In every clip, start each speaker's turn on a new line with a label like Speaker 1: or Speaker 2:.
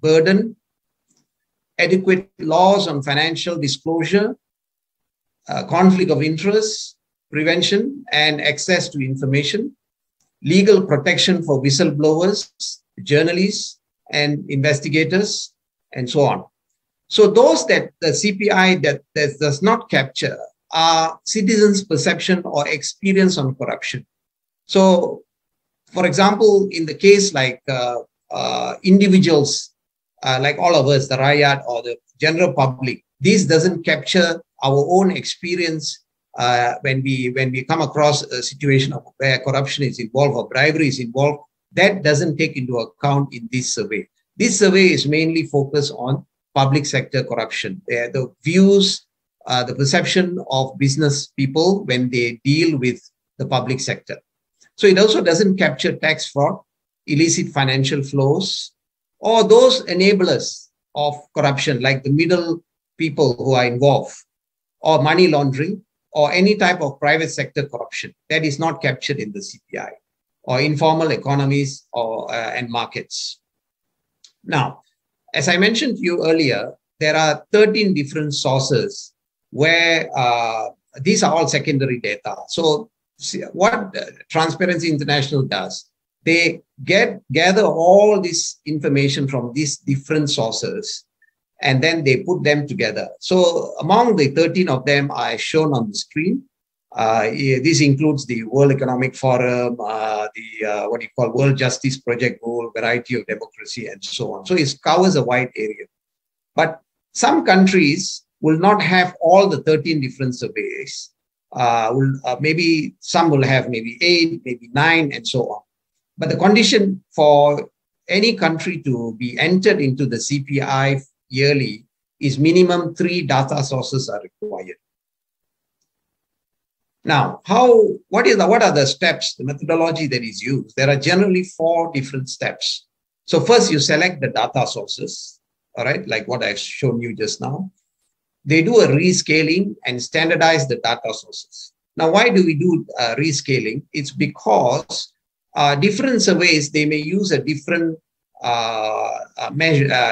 Speaker 1: burden, adequate laws on financial disclosure, conflict of interest, prevention and access to information, legal protection for whistleblowers, journalists, and investigators, and so on. So those that the CPI that does not capture are citizens' perception or experience on corruption. So, for example, in the case like individuals, like all of us, the Rakyat or the general public, this doesn't capture our own experience when we come across a situation of where corruption is involved or bribery is involved. That doesn't take into account in this survey. This survey is mainly focused on public sector corruption. The views, the perception of business people when they deal with the public sector. So it also doesn't capture tax fraud, illicit financial flows, or those enablers of corruption, like the middle people who are involved, or money laundering, or any type of private sector corruption. That is not captured in the CPI, or informal economies or and markets. Now, as I mentioned to you earlier, there are 13 different sources where these are all secondary data. So what Transparency International does, they gather all this information from these different sources, and then they put them together. So among the 13 of them are shown on the screen. This includes the World Economic Forum, what you call World Justice Project Goal, Variety of Democracy, and so on. So it covers a wide area. But some countries will not have all the 13 different surveys. Maybe some will have maybe 8, maybe 9, and so on. But the condition for any country to be entered into the CPI yearly is minimum 3 data sources are required. Now, what are the steps, the methodology that is used? There are generally 4 different steps. So first you select the data sources, all right, like what I've shown you just now. They do a rescaling and standardize the data sources. Now, why do we do rescaling? It's because different surveys, they may use a different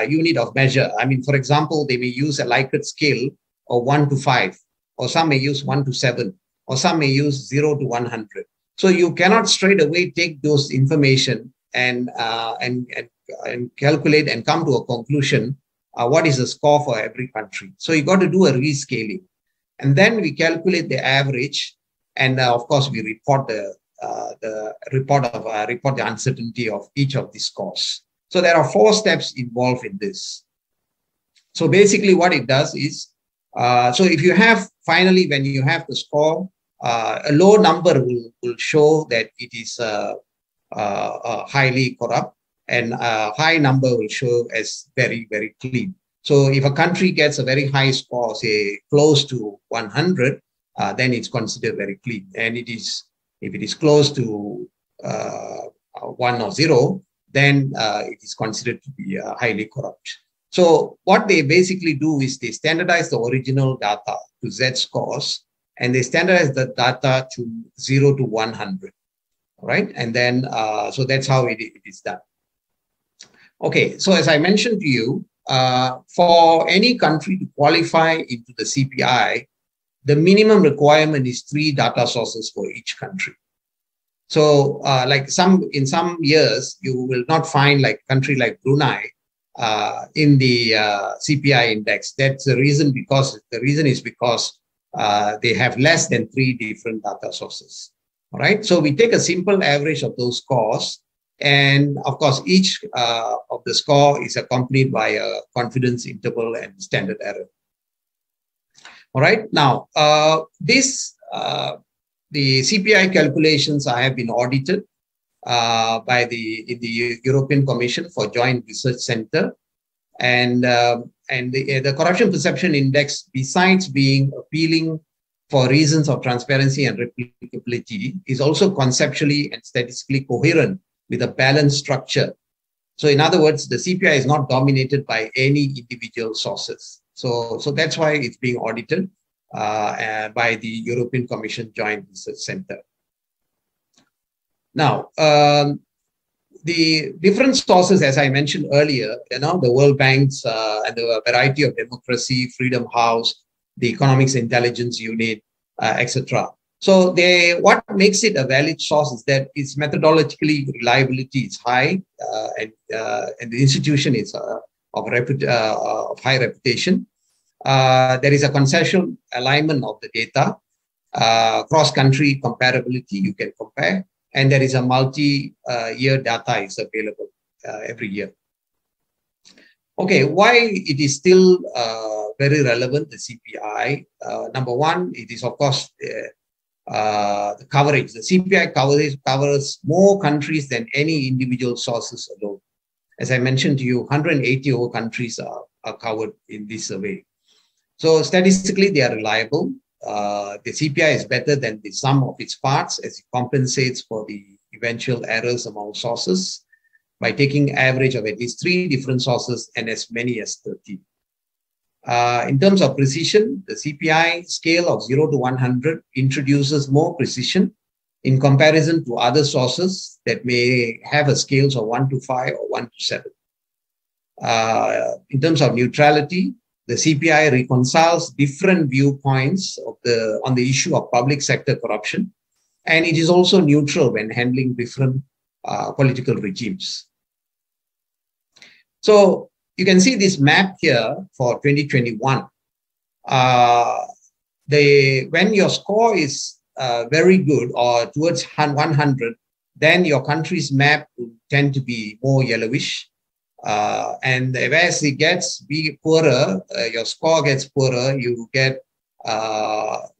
Speaker 1: unit of measure. I mean, for example, they may use a Likert scale of 1 to 5, or some may use 1 to 7, or some may use 0 to 100. So you cannot straight away take those information and calculate and come to a conclusion what is the score for every country. So you got to do a rescaling, and then we calculate the average, and of course we report the uncertainty of each of these scores. So there are 4 steps involved in this. So basically what it does is, so if you have, finally, when you have the score, a low number will show that it is highly corrupt, and a high number will show as very, very clean. So if a country gets a very high score, say close to 100, then it's considered very clean. And if it is close to 1 or 0, then it is considered to be highly corrupt. So what they basically do is they standardize the original data to Z scores, and they standardize the data to 0 to 100, right? And then, so that's how it is done. Okay, so as I mentioned to you, for any country to qualify into the CPI, the minimum requirement is 3 data sources for each country. So like in some years, you will not find like a country like Brunei in the CPI index. That's the reason, because the reason is because they have less than 3 different data sources. All right, so we take a simple average of those scores, and of course each of the score is accompanied by a confidence interval and standard error. All right, now the CPI calculations have been audited by the European Commission for Joint Research Center, and the Corruption Perception Index, besides being appealing for reasons of transparency and replicability, is also conceptually and statistically coherent with a balanced structure. So in other words, the CPI is not dominated by any individual sources. So that's why it's being audited by the European Commission Joint Research Center. Now, the different sources, as I mentioned earlier, the World Bank's and the variety of democracy, Freedom House, the Economics Intelligence Unit, etc. So what makes it a valid source is that its methodologically reliability is high, and the institution is of high reputation. There is a consensual alignment of the data, cross-country comparability, you can compare, and there is a multi-year data is available every year. Okay, why it is still very relevant, the CPI? Number one, it is, of course, the coverage. The CPI covers more countries than any individual sources alone. As I mentioned to you, 180 over countries are covered in this survey. So statistically, they are reliable. The CPI is better than the sum of its parts as it compensates for the eventual errors among sources by taking average of at least 3 different sources and as many as 30. In terms of precision, the CPI scale of 0 to 100 introduces more precision in comparison to other sources that may have a scales of 1 to 5 or 1 to 7. In terms of neutrality, the CPI reconciles different viewpoints on the issue of public sector corruption, and it is also neutral when handling different political regimes. So you can see this map here for 2021. When your score is very good or towards 100, then your country's map will tend to be more yellowish. And as it gets poorer, your score gets poorer, you get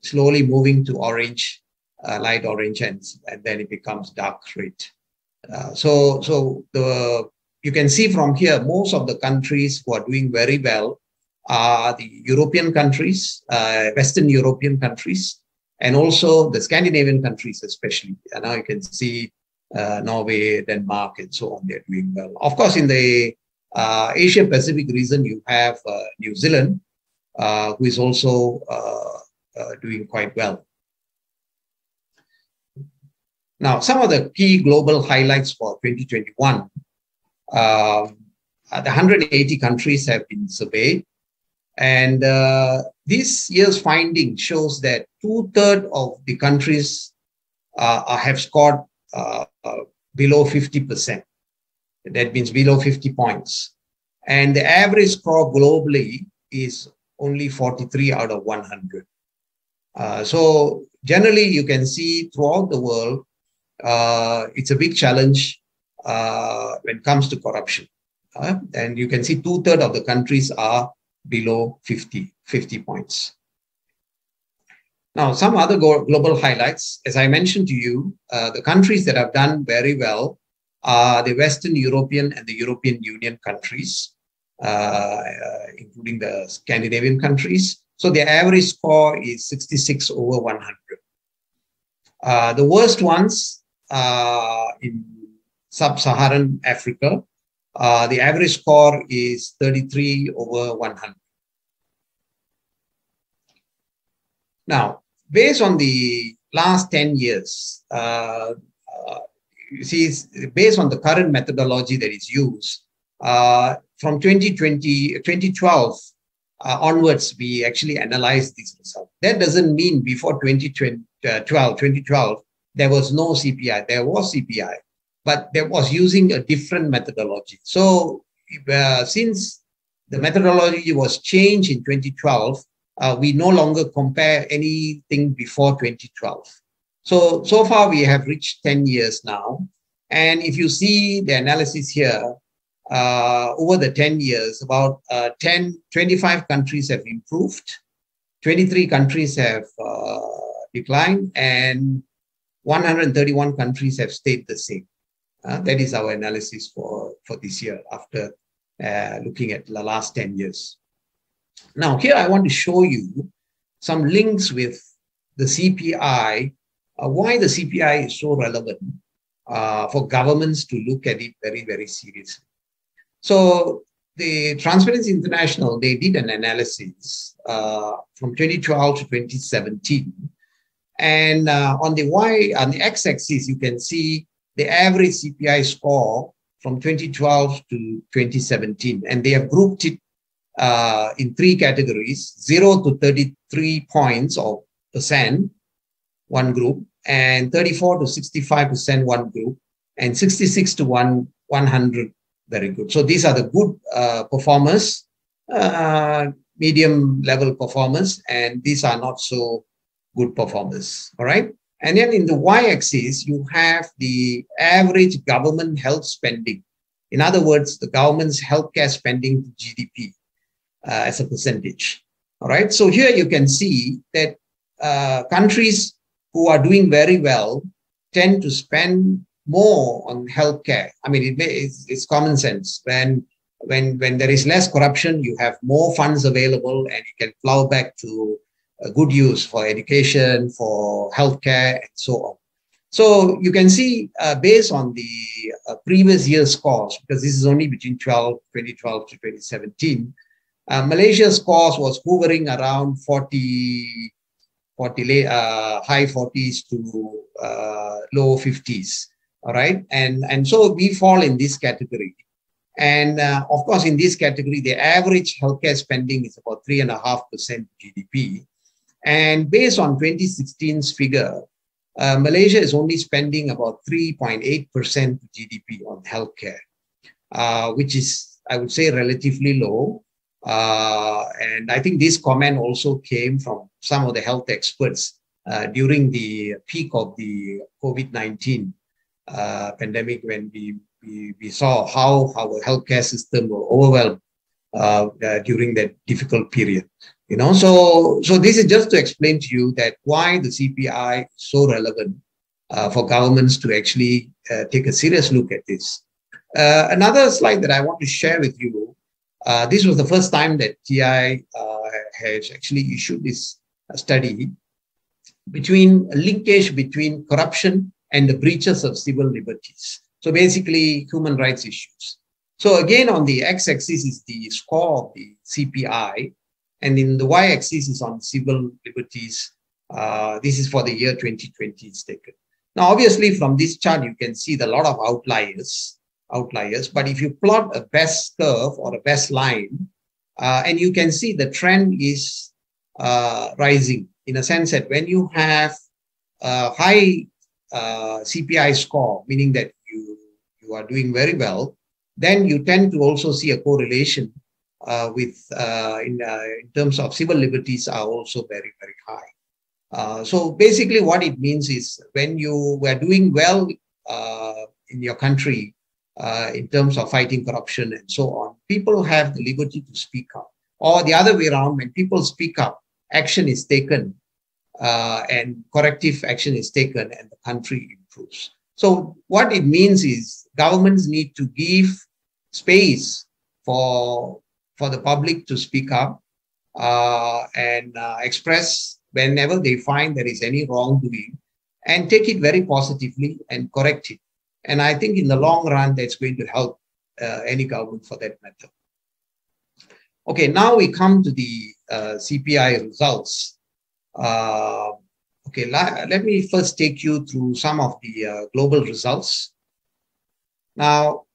Speaker 1: slowly moving to orange, light orange, and then it becomes dark red. You can see from here, most of the countries who are doing very well are the European countries, Western European countries, and also the Scandinavian countries especially. And now you can see Norway, Denmark, and so on, they're doing well. Of course, in the Asia Pacific region, you have New Zealand, who is also doing quite well. Now, some of the key global highlights for 2021. The 180 countries have been surveyed, and this year's finding shows that 2/3 of the countries have scored below 50%. That means below 50 points. And the average score globally is only 43 out of 100. So generally, you can see throughout the world, it's a big challenge when it comes to corruption. And you can see 2/3 of the countries are below 50 points. Now, some other global highlights. As I mentioned to you, the countries that have done very well are the Western European and the European Union countries, including the Scandinavian countries. So the average score is 66 over 100. The worst ones in Sub-Saharan Africa, the average score is 33 over 100. Now, based on the last 10 years, you see, based on the current methodology that is used, from 2012 onwards, we actually analyzed these results. That doesn't mean before 2012, there was no CPI. There was CPI, but there was using a different methodology. So since the methodology was changed in 2012, we no longer compare anything before 2012. So far, we have reached 10 years now. And if you see the analysis here, over the 10 years, about 25 countries have improved, 23 countries have declined, and 131 countries have stayed the same. That is our analysis for this year after looking at the last 10 years. Now, here I want to show you some links with the CPI, why the CPI is so relevant for governments to look at it very, very seriously. So the Transparency International, they did an analysis from 2012 to 2017. And on the x-axis, you can see the average CPI score from 2012 to 2017. And they have grouped it in three categories: 0 to 33 points or percent, one group, and 34 to 65%, one group, and 66 to 100, very good. So these are the good performers, medium level performers, and these are not so good performers. All right. And then in the y-axis, you have the average government health spending. In other words, the government's healthcare spending to GDP as a percentage. All right. So here you can see that countries who are doing very well tend to spend more on healthcare. I mean, it's common sense. When there is less corruption, you have more funds available, and you can plow back to good use for education, for healthcare, and so on. So you can see based on the previous year's scores, because this is only between 2012 to 2017, Malaysia's scores was hovering around 40, high 40s to low 50s. All right. And so we fall in this category. And of course, in this category, the average healthcare spending is about 3.5% GDP. And based on 2016's figure, Malaysia is only spending about 3.8% GDP on healthcare, which is, I would say, relatively low. And I think this comment also came from some of the health experts during the peak of the COVID-19 pandemic, when we saw how our healthcare system were overwhelmed during that difficult period. You know, so this is just to explain to you that why the CPI is so relevant for governments to actually take a serious look at this. Another slide that I want to share with you. This was the first time that TI has actually issued this study between a linkage between corruption and the breaches of civil liberties. So basically, human rights issues. So again, on the x-axis is the score of the CPI, and in the y-axis is on civil liberties. This is for the year 2020 is taken. Now, obviously, from this chart, you can see a lot of outliers. But if you plot a best curve or a best line, and you can see the trend is rising, in a sense that when you have a high CPI score, meaning that you are doing very well, then you tend to also see a correlation in terms of civil liberties are also very, very high. So basically what it means is when you were doing well in your country in terms of fighting corruption and so on, people have the liberty to speak up. Or the other way around, when people speak up, action is taken and corrective action is taken and the country improves. So what it means is governments need to give space for the public to speak up and express whenever they find there is any wrongdoing, and take it very positively and correct it. And I think in the long run, that's going to help any government for that matter. Okay, now we come to the CPI results. Okay, let me first take you through some of the global results. Now,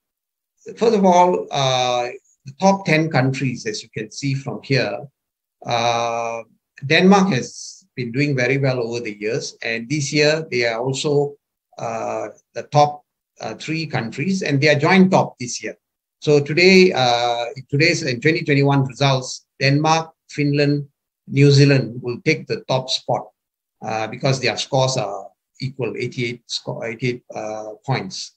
Speaker 1: first of all, the top 10 countries, as you can see from here, Denmark has been doing very well over the years, and this year they are also the top 3 countries, and they are joint top this year. So today, in 2021 results, Denmark, Finland, New Zealand will take the top spot because their scores are equal, 88 points.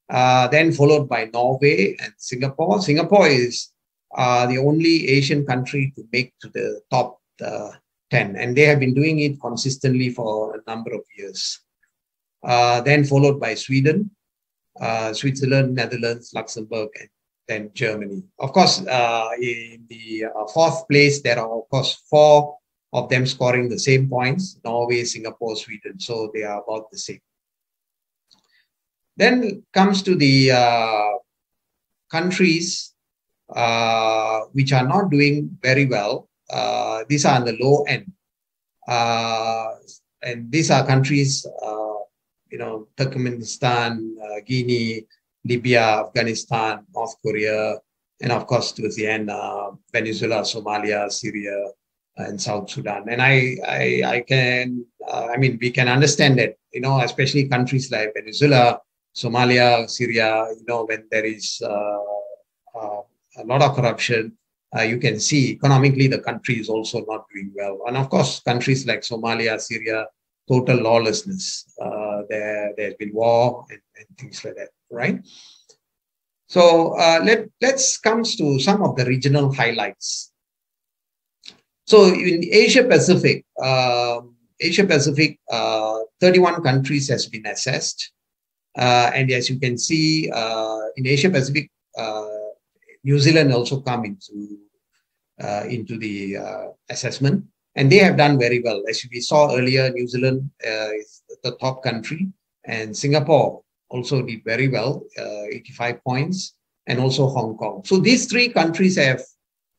Speaker 1: Then followed by Norway and Singapore. Singapore is the only Asian country to make to the top 10, and they have been doing it consistently for a number of years. Then followed by Sweden, Switzerland, Netherlands, Luxembourg, and then Germany. Of course, in the 4th place, there are, of course, 4 of them scoring the same points: Norway, Singapore, Sweden. So they are about the same. Then comes to the countries which are not doing very well. These are on the low end. And these are countries Turkmenistan, Guinea, Libya, Afghanistan, North Korea, and of course, towards the end, Venezuela, Somalia, Syria, and South Sudan. And we can understand that, especially countries like Venezuela, Somalia, Syria, when there is a lot of corruption, you can see economically the country is also not doing well. And of course, countries like Somalia, Syria, total lawlessness. There's been war and things like that, right? So let's come to some of the regional highlights. So in Asia Pacific, 31 countries has been assessed. And as you can see, in Asia Pacific, New Zealand also come into the assessment, and they have done very well. As we saw earlier, New Zealand is the top country, and Singapore also did very well, 85 points, and also Hong Kong. So these three countries have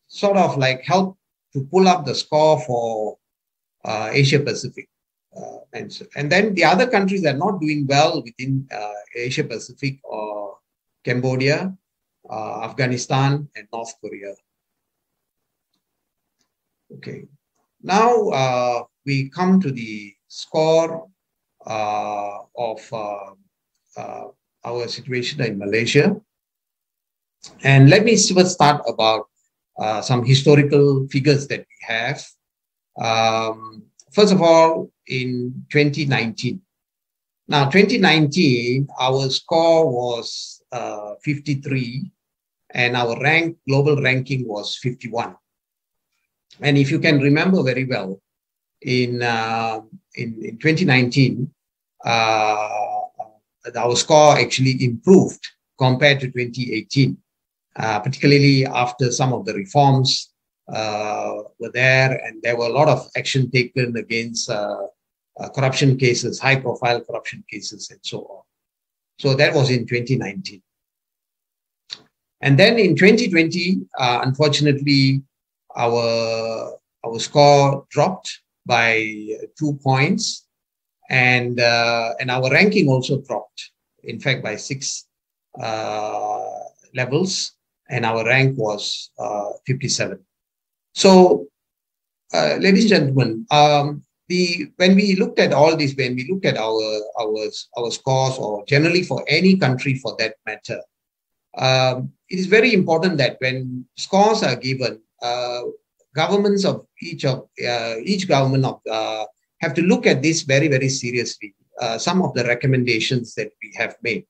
Speaker 1: sort of like helped to pull up the score for Asia Pacific. And then the other countries that are not doing well within Asia Pacific or Cambodia, Afghanistan, and North Korea. Okay, now we come to the score of our situation in Malaysia. And let me first start about some historical figures that we have. First of all, in 2019. Now, 2019, our score was 53, and our global ranking was 51. And if you can remember very well, in 2019, our score actually improved compared to 2018, particularly after some of the reforms were there, and there were a lot of action taken against corruption cases, high-profile corruption cases, and so on. So that was in 2019. And then in 2020, unfortunately, our score dropped by 2 points, and our ranking also dropped, in fact, by 6 levels, and our rank was 57. So, ladies and gentlemen, when we looked at all this, when we looked at our scores, or generally for any country for that matter, it is very important that when scores are given, governments of each government have to look at this very, very seriously. Some of the recommendations that we have made,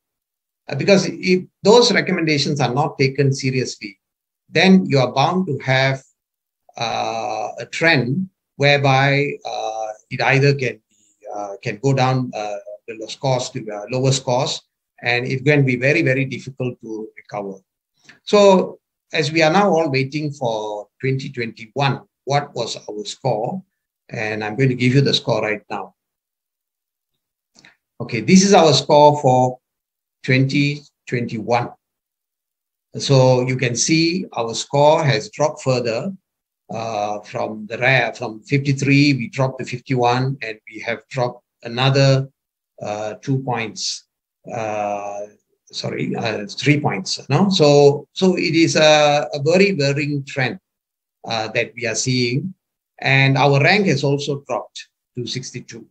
Speaker 1: because if those recommendations are not taken seriously, then you are bound to have a trend whereby it either can go down the scores to lower scores, and it's going to be very, very difficult to recover. So as we are now all waiting for 2021, what was our score? And I'm going to give you the score right now. Okay, this is our score for 2021. So you can see our score has dropped further. From 53, we dropped to 51, and we have dropped another 2 points. 3 points. No? So it is a very worrying trend that we are seeing, and our rank has also dropped to 62.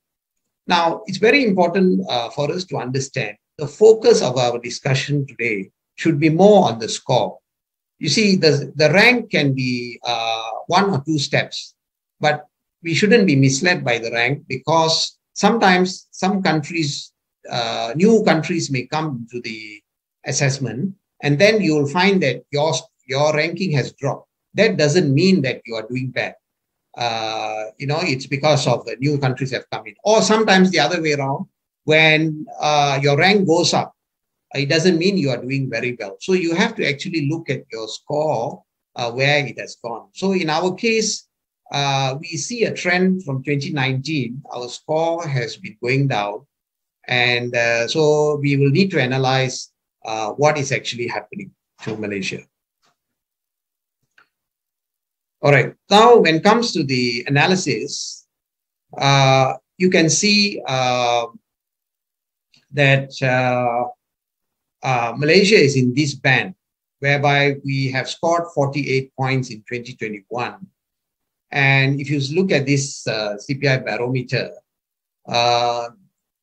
Speaker 1: Now, it's very important for us to understand the focus of our discussion today should be more on the score. You see, the rank can be 1 or 2 steps, but we shouldn't be misled by the rank, because sometimes some countries, new countries may come to the assessment, and then you will find that your ranking has dropped. That doesn't mean that you are doing bad. It's because of the new countries have come in. Or sometimes the other way around, when your rank goes up, it doesn't mean you are doing very well. So you have to actually look at your score where it has gone. So in our case, we see a trend from 2019. Our score has been going down. And so we will need to analyze what is actually happening to Malaysia. All right. Now, when it comes to the analysis, you can see that Malaysia is in this band, whereby we have scored 48 points in 2021. And if you look at this CPI barometer,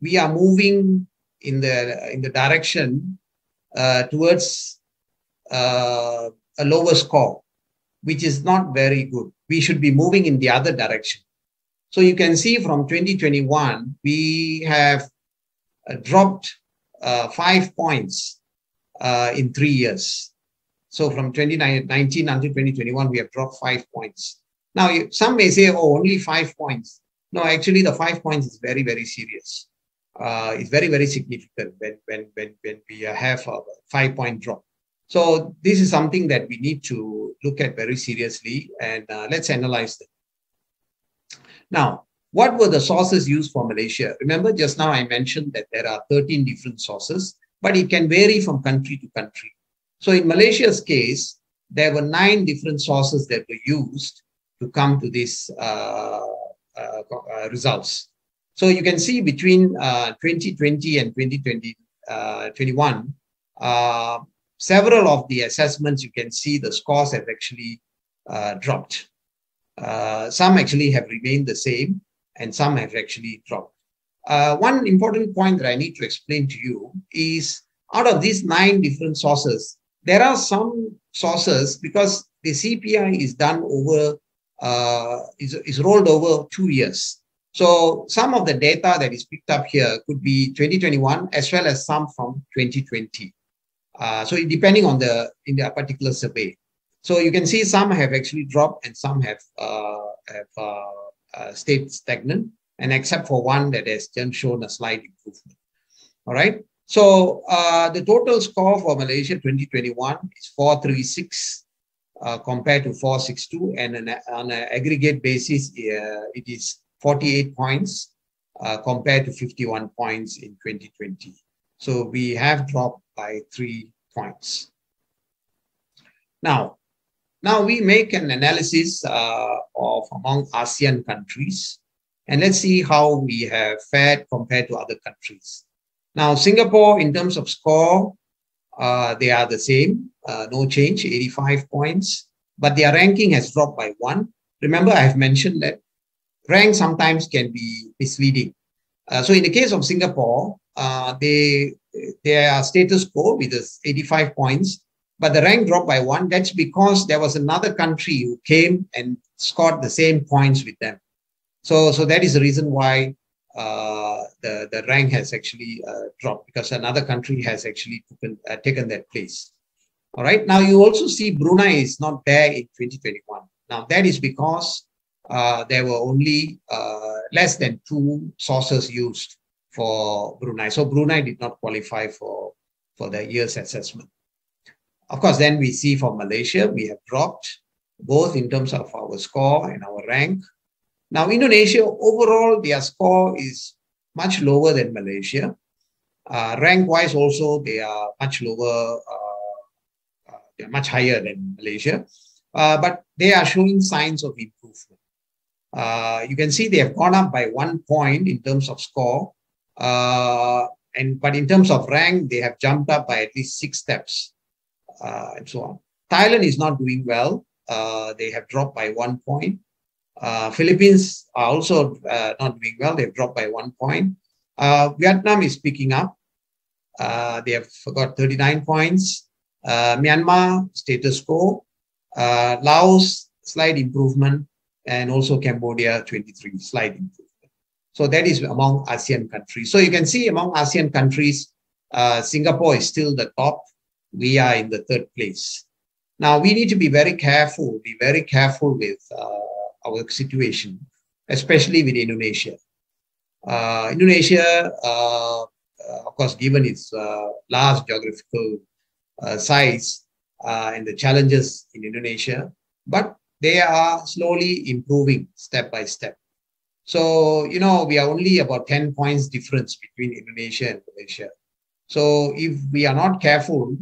Speaker 1: we are moving in the direction towards a lower score, which is not very good. We should be moving in the other direction. So you can see from 2021, we have dropped 5 points in 3 years. So from 2019 until 2021, we have dropped 5 points. Now, some may say, oh, only 5 points. No, actually, the 5 points is very, very serious. It's very, very significant when we have a 5-point drop. So this is something that we need to look at very seriously, and let's analyze them. Now, what were the sources used for Malaysia? Remember, just now I mentioned that there are 13 different sources, but it can vary from country to country. So in Malaysia's case, there were 9 different sources that were used to come to these results. So you can see between 2020 and 2021, several of the assessments, you can see the scores have actually dropped. Some actually have remained the same, and some have actually dropped. One important point that I need to explain to you is, out of these 9 different sources, there are some sources, because the CPI is done over, is rolled over 2 years. So some of the data that is picked up here could be 2021 as well as some from 2020. So depending on in the particular survey. So you can see some have actually dropped and some have stayed stagnant, and except for one that has just shown a slight improvement. All right. So the total score for Malaysia 2021 is 436 compared to 462, and on an aggregate basis, it is 48 points compared to 51 points in 2020. So we have dropped by 3 points. Now we make an analysis of among ASEAN countries, and let's see how we have fared compared to other countries. Now, Singapore, in terms of score, they are the same, no change, 85 points, but their ranking has dropped by 1. Remember, I have mentioned that rank sometimes can be misleading. So in the case of Singapore, their status quo with 85 points, but the rank dropped by 1. That's because there was another country who came and scored the same points with them. So that is the reason why the rank has actually dropped, because another country has actually taken that place. All right. Now you also see Brunei is not there in 2021. Now that is because there were only less than 2 sources used for Brunei. So Brunei did not qualify for the year's assessment. Of course, then we see for Malaysia, we have dropped both in terms of our score and our rank. Now, Indonesia, overall, their score is much lower than Malaysia. Rank-wise also, they are much lower, they're much higher than Malaysia. But they are showing signs of improvement. You can see they have gone up by 1 point in terms of score. But in terms of rank, they have jumped up by at least 6 steps and so on. Thailand is not doing well. They have dropped by 1 point. Philippines are also not doing well. They've dropped by 1 point. Vietnam is picking up. They have got 39 points. Myanmar, status quo. Laos, slight improvement. And also Cambodia, 23, slight improvement. So that is among ASEAN countries. So you can see among ASEAN countries, Singapore is still the top. We are in the 3rd place. Now, we need to be very careful with our situation, especially with Indonesia. Indonesia, of course, given its large geographical size and the challenges in Indonesia, but they are slowly improving step by step. So, you know, we are only about 10 points difference between Indonesia and Malaysia. So if we are not careful,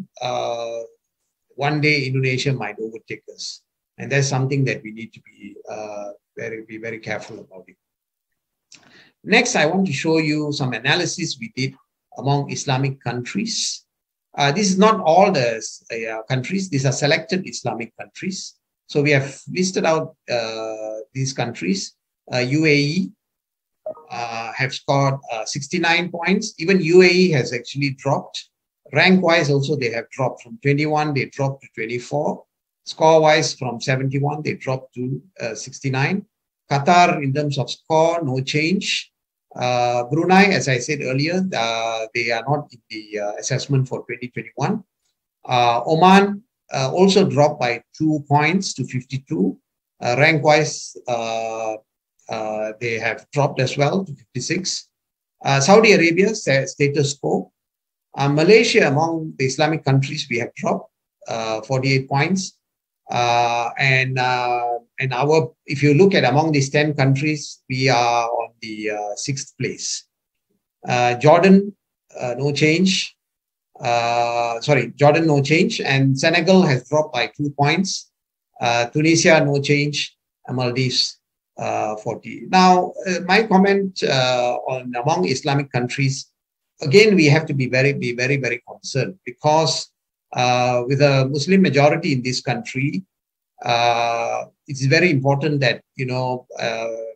Speaker 1: one day Indonesia might overtake us. And that's something that we need to be very careful about it. Next, I want to show you some analysis we did among Islamic countries. This is not all the countries. These are selected Islamic countries. So we have listed out these countries. UAE have scored 69 points. Even UAE has actually dropped. Rank-wise also they have dropped. From 21, they dropped to 24. Score-wise, from 71, they dropped to 69. Qatar, in terms of score, no change. Brunei, as I said earlier, they are not in the assessment for 2021. Oman also dropped by 2 points to 52. Rank-wise, they have dropped as well to 56. Saudi Arabia, status quo. Malaysia, among the Islamic countries, we have dropped 48 points. If you look at among these 10 countries, we are on the 6th place. Jordan, no change. Jordan, no change. And Senegal has dropped by 2 points. Tunisia, no change. Maldives, 40. Now, my comment on among Islamic countries, again, we have to be very concerned, because with a Muslim majority in this country, it is very important that,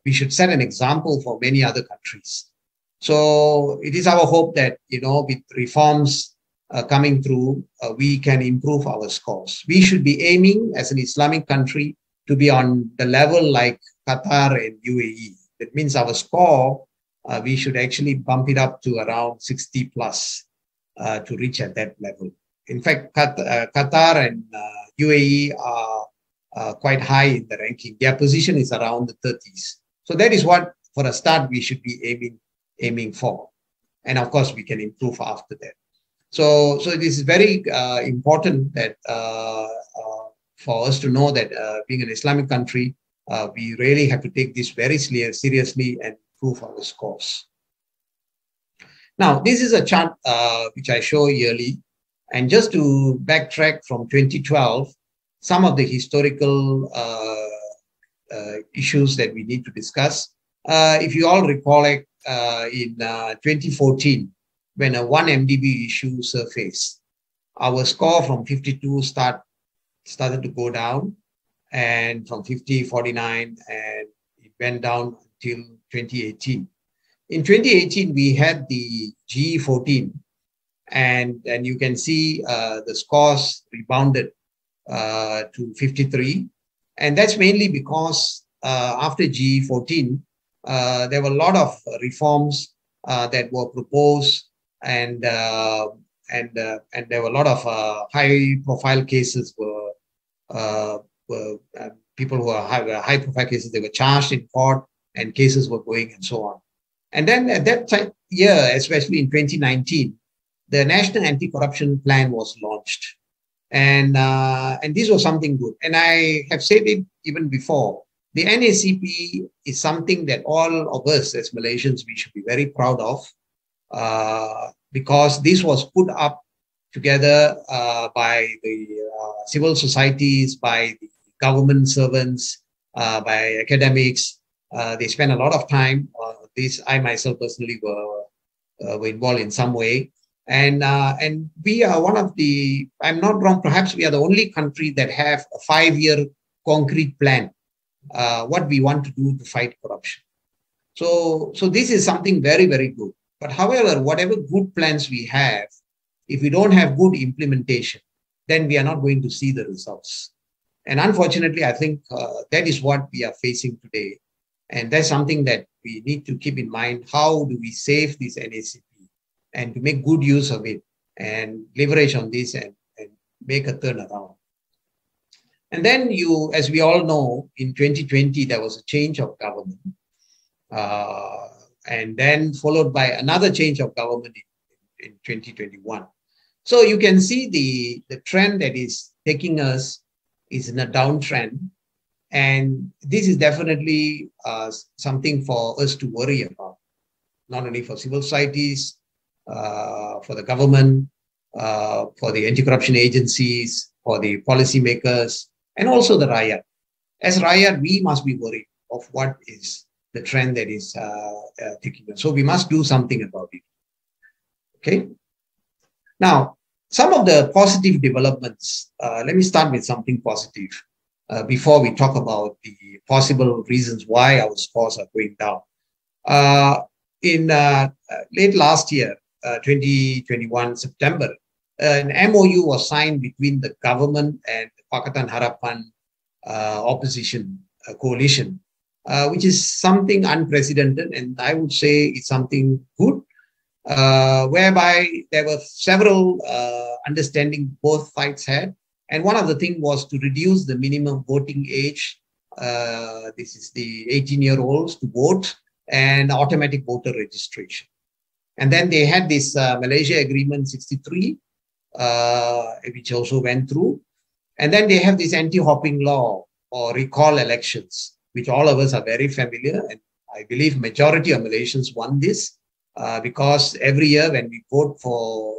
Speaker 1: we should set an example for many other countries. So it is our hope that, with reforms coming through, we can improve our scores. We should be aiming as an Islamic country to be on the level like Qatar and UAE. That means our score, we should actually bump it up to around 60 plus to reach at that level. In fact, Qatar and UAE are quite high in the ranking. Their position is around the 30s. So that is what, for a start, we should be aiming for. And of course, we can improve after that. So this is very important that for us to know that being an Islamic country, we really have to take this very seriously and improve our scores. Now, this is a chart which I show yearly. And just to backtrack from 2012, some of the historical issues that we need to discuss. If you all recall, in 2014, when a 1 MDB issue surfaced, our score from 52 started to go down, and from 50, 49, and it went down until 2018. In 2018, we had the GE14, and you can see the scores rebounded to 53. And that's mainly because after GE14, there were a lot of reforms that were proposed, and there were a lot of high-profile cases people who are high-profile cases, they were charged in court, and cases were going and so on. And then at that year, especially in 2019, the National Anti-Corruption Plan was launched. And this was something good. And I have said it even before. The NACP is something that all of us as Malaysians, we should be very proud of, because this was put up together by the civil societies, by the government servants, by academics. They spent a lot of time on this. I myself personally were involved in some way. And we are one of the, I'm not wrong, perhaps we are the only country that have a 5-year concrete plan, what we want to do to fight corruption. So this is something very good. But however, whatever good plans we have, if we don't have good implementation, then we are not going to see the results. And unfortunately, I think that is what we are facing today. And that's something that we need to keep in mind. How do we save this NACP and to make good use of it and leverage on this and make a turnaround? And then as we all know, in 2020, there was a change of government. And then followed by another change of government in 2021. So you can see the trend that is taking us is in a downtrend. And this is definitely something for us to worry about, not only for civil societies, for the government, for the anti-corruption agencies, for the policymakers, and also the Rakyat. As Rakyat, we must be worried of what is the trend that is taking us. So we must do something about it. Okay. Now, some of the positive developments, let me start with something positive before we talk about the possible reasons why our scores are going down. In late last year, 2021 September, an MOU was signed between the government and the Pakatan Harapan opposition coalition, which is something unprecedented, and I would say it's something good, whereby there were several understanding both sides had. And one of the things was to reduce the minimum voting age. This is the 18-year-olds to vote, and automatic voter registration. And then they had this Malaysia Agreement 63, which also went through. And then they have this anti-hopping law or recall elections, which all of us are very familiar. And I believe majority of Malaysians won this because every year when we vote for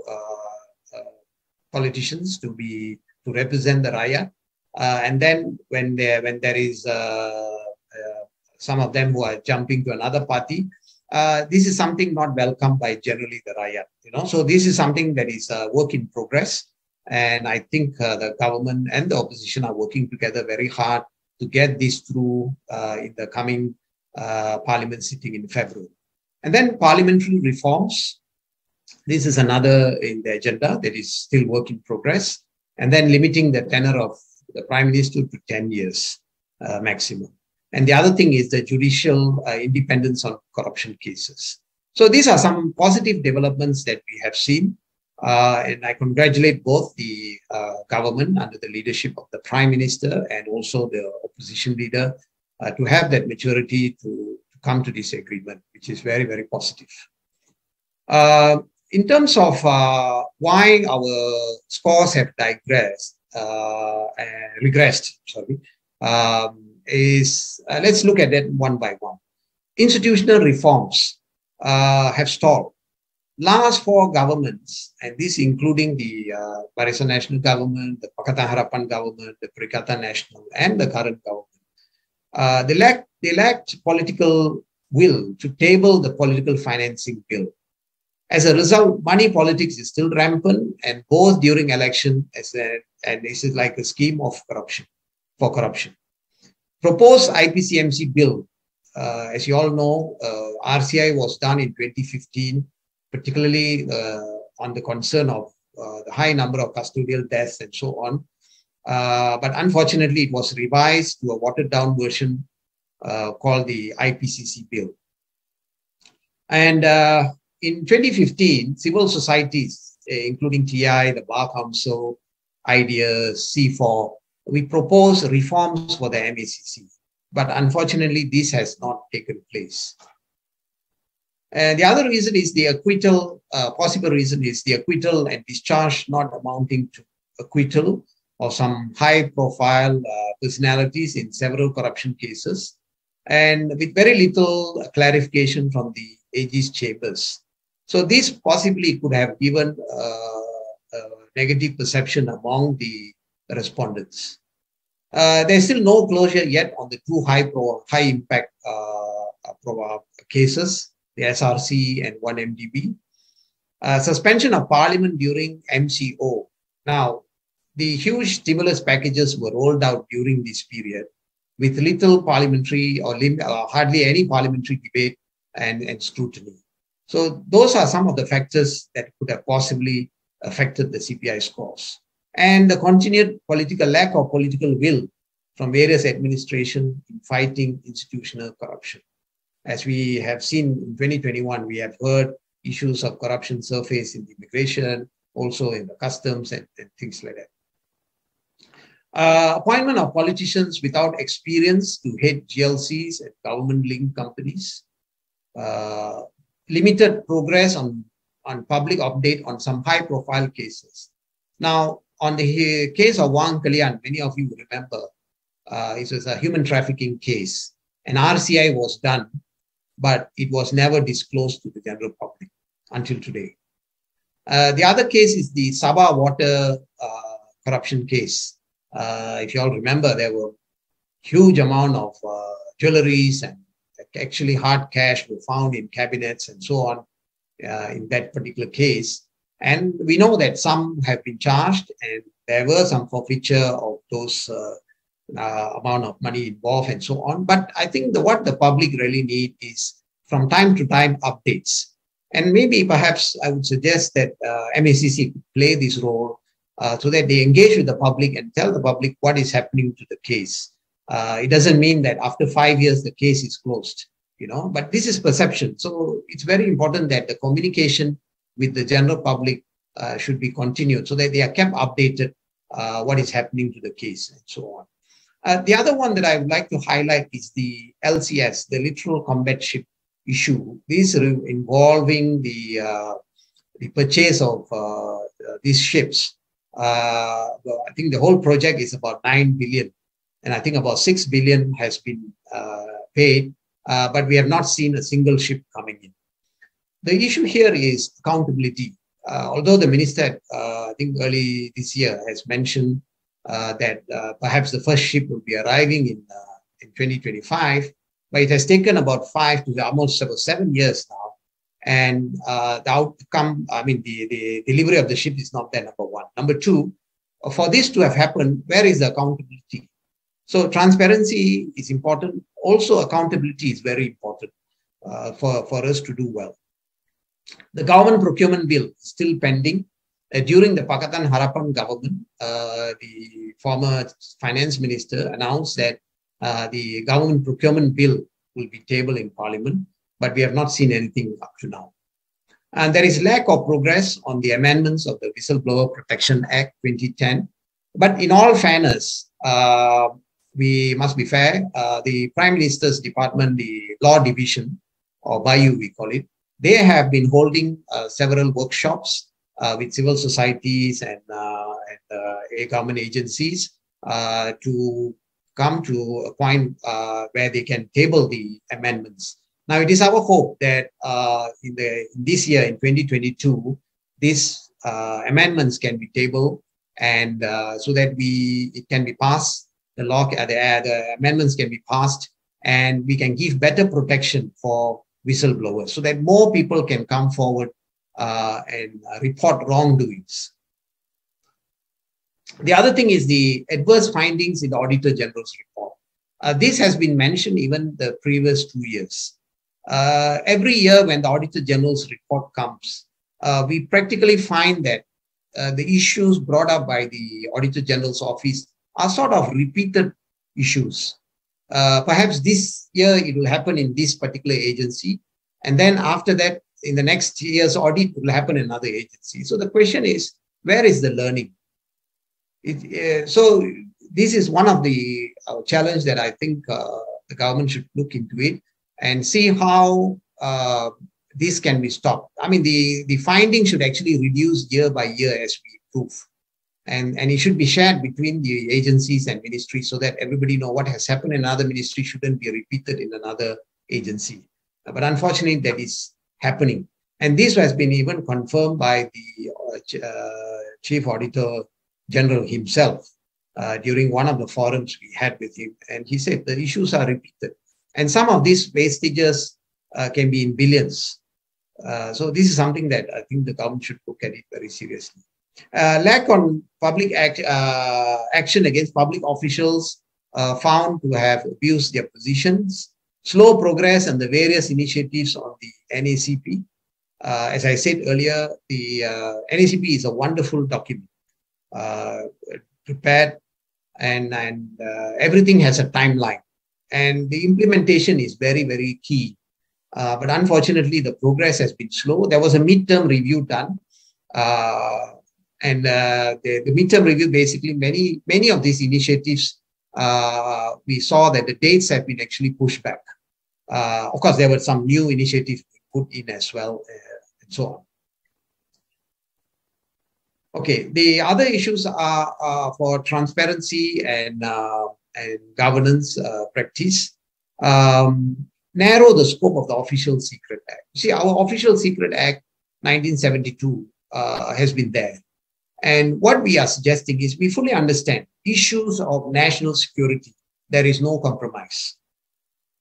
Speaker 1: politicians to represent the Rakyat, and then when there is some of them who are jumping to another party, this is something not welcomed by generally the Rakyat. So this is something that is a work in progress, and I think the government and the opposition are working together very hard to get this through in the coming parliament sitting in February. And then parliamentary reforms. This is another in the agenda that is still work in progress. And then limiting the tenure of the Prime Minister to 10 years maximum. And the other thing is the judicial independence on corruption cases. So these are some positive developments that we have seen. And I congratulate both the government under the leadership of the Prime Minister and also the opposition leader to have that maturity to come to this agreement, which is very, very positive. In terms of why our scores have regressed, let's look at that one by one. Institutional reforms have stalled. Last four governments, and this including the Barisan Nasional government, the Pakatan Harapan government, the Perikatan Nasional, and the current government, they lacked political will to table the political financing bill. As a result, money politics is still rampant, and both during election and this is like a scheme of corruption. Proposed IPCMC bill, as you all know, RCI was done in 2015, particularly on the concern of the high number of custodial deaths and so on. But unfortunately, it was revised to a watered-down version called the IPCC bill. And in 2015, civil societies, including TI, the Bar Council, Ideas, C4, we proposed reforms for the MACC. But unfortunately, this has not taken place. And the other reason is the acquittal, possible reason is the acquittal and discharge not amounting to acquittal of some high-profile personalities in several corruption cases, and with very little clarification from the AG's chambers. So this possibly could have given a negative perception among the respondents. There's still no closure yet on the two high-impact cases, the SRC and 1MDB. Suspension of parliament during MCO. Now, the huge stimulus packages were rolled out during this period with little parliamentary or hardly any parliamentary debate and scrutiny. So those are some of the factors that could have possibly affected the CPI scores. And the continued lack of political will from various administrations in fighting institutional corruption. As we have seen in 2021, we have heard issues of corruption surface in immigration, also in the customs and things like that. Appointment of politicians without experience to head GLCs and government-linked companies. Limited progress on public update on some high-profile cases. Now, on the case of Wang Kalian, many of you remember, it was a human trafficking case. An RCI was done, but it was never disclosed to the general public until today. The other case is the Saba water corruption case. If you all remember, there were huge amount of jewelries and actually hard cash were found in cabinets and so on. in that particular case. And we know that some have been charged, and there were some forfeiture of those amount of money involved and so on. But I think what the public really need is from time to time updates. And maybe perhaps I would suggest that MACC could play this role so that they engage with the public and tell the public what is happening to the case. It doesn't mean that after 5 years the case is closed, but this is perception. So it's very important that the communication with the general public should be continued so that they are kept updated what is happening to the case and so on. The other one that I would like to highlight is the LCS, the Littoral Combat Ship issue. This involving the purchase of these ships. I think the whole project is about 9 billion, and I think about 6 billion has been paid, but we have not seen a single ship coming in. The issue here is accountability. Although the minister, I think early this year, has mentioned that perhaps the first ship will be arriving in 2025, but it has taken about 5 to almost 7 years now. And the outcome, the delivery of the ship is not there, number one. Number two, for this to have happened, where is the accountability? So transparency is important. Also, accountability is very important for us to do well. The government procurement bill is still pending. During the Pakatan Harapan government, the former finance minister announced that the government procurement bill will be tabled in Parliament, but we have not seen anything up to now. And there is lack of progress on the amendments of the Whistleblower Protection Act 2010. But in all fairness, we must be fair. The Prime Minister's Department, the Law Division, or BAYU we call it, they have been holding several workshops with civil societies and government agencies to come to a point where they can table the amendments. Now, it is our hope that in this year, in 2022, these amendments can be tabled, and so that it can be passed. The amendments can be passed, and we can give better protection for whistleblowers, so that more people can come forward and report wrongdoings. The other thing is the adverse findings in the Auditor General's report. This has been mentioned even the previous 2 years. Every year when the Auditor General's report comes, we practically find that the issues brought up by the Auditor General's office are sort of repeated issues. Perhaps this year it will happen in this particular agency, and then after that, in the next year's audit, it will happen in another agency. So the question is, where is the learning? So this is one of the challenge that I think the government should look into it and see how this can be stopped. I mean, the findings should actually reduce year by year as we improve. And it should be shared between the agencies and ministries so that everybody know what has happened in another ministry shouldn't be repeated in another agency. But unfortunately, that is happening. And this has been even confirmed by the Chief Auditor General himself during one of the forums we had with him. And he said the issues are repeated. And some of these wastages can be in billions. So this is something that I think the government should look at it very seriously. Lack on public action against public officials found to have abused their positions. Slow progress and the various initiatives of the NACP. As I said earlier, the NACP is a wonderful document, prepared, and everything has a timeline. And the implementation is very, very key. But unfortunately, the progress has been slow. There was a midterm review done. And the midterm review, basically, many of these initiatives, we saw that the dates have been actually pushed back. Of course, there were some new initiatives put in as well, and so on. Okay, the other issues are for transparency and governance practice. Narrow the scope of the Official Secret Act. See, our Official Secret Act 1972 has been there. And what we are suggesting is we fully understand issues of national security. There is no compromise.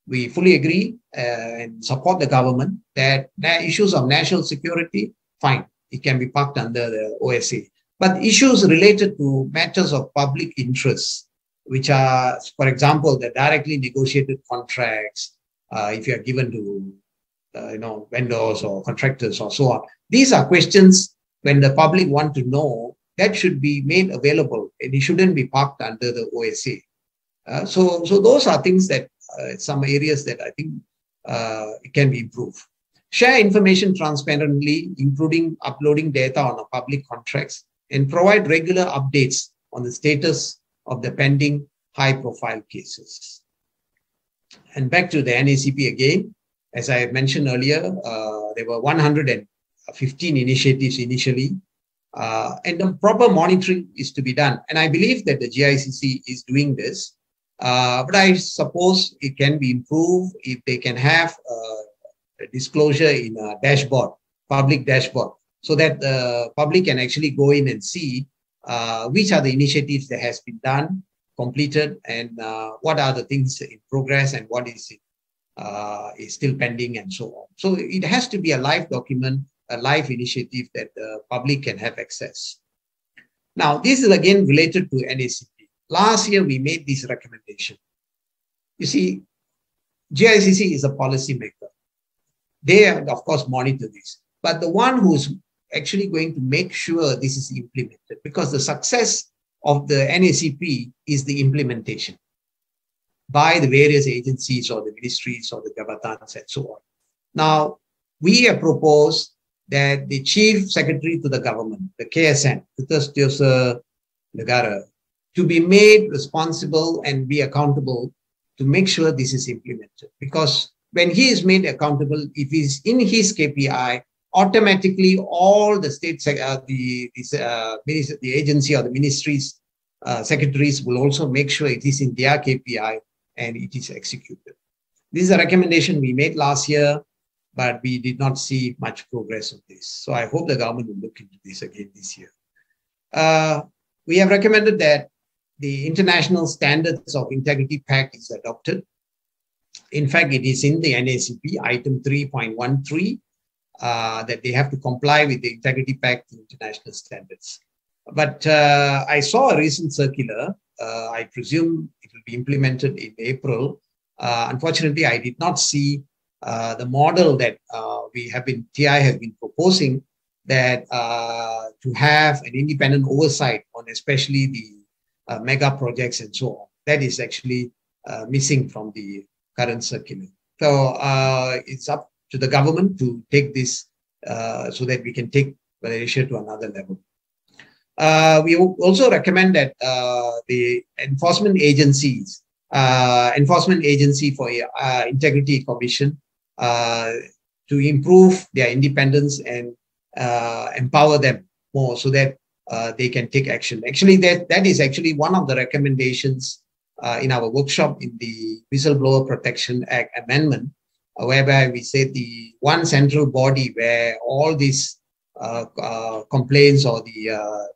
Speaker 1: we fully agree and support the government that issues of national security, fine, it can be parked under the OSA. But issues related to matters of public interest, which are, for example, the directly negotiated contracts, if you are given to vendors or contractors or so on. These are questions when the public want to know, that should be made available and it shouldn't be parked under the OSA. So those are things that some areas that I think it can be improved. Share information transparently, including uploading data on our public contracts, and provide regular updates on the status of the pending high-profile cases. And back to the NACP again, as I mentioned earlier, there were 115 initiatives initially, and the proper monitoring is to be done. And I believe that the GICC is doing this, but I suppose it can be improved if they can have a disclosure in a dashboard, public dashboard, so that the public can actually go in and see which are the initiatives that has been done, completed, and what are the things in progress and what is still pending and so on. So it has to be a live document, a live initiative that the public can have access. Now, this is again related to NACP. Last year, we made this recommendation. You see, GICC is a policymaker. They, of course, monitor this. But the one who's actually going to make sure this is implemented, because the success of the NACP is the implementation by the various agencies or the ministries or the Jabatans and so on. Now, we have proposed that the Chief Secretary to the government, the KSN, Setiausaha Negara, to be made responsible and be accountable to make sure this is implemented. Because when he is made accountable, if he's in his KPI, automatically all the state, the agency or the ministries, secretaries will also make sure it is in their KPI and it is executed. This is a recommendation we made last year, but we did not see much progress on this. So I hope the government will look into this again this year. We have recommended that the International Standards of Integrity Pact is adopted. In fact, it is in the NACP, item 3.13, that they have to comply with the Integrity Pact international standards. But I saw a recent circular. I presume it will be implemented in April. Unfortunately, I did not see the model that TI has been proposing, that to have an independent oversight on especially the mega projects and so on. That is actually missing from the current circular. So it's up to the government to take this so that we can take Malaysia to another level. We also recommend that the enforcement agency for Integrity Commission to improve their independence and empower them more so that they can take action. Actually, that is actually one of the recommendations in our workshop in the Whistleblower Protection Act amendment, whereby we said the one central body where all these complaints or the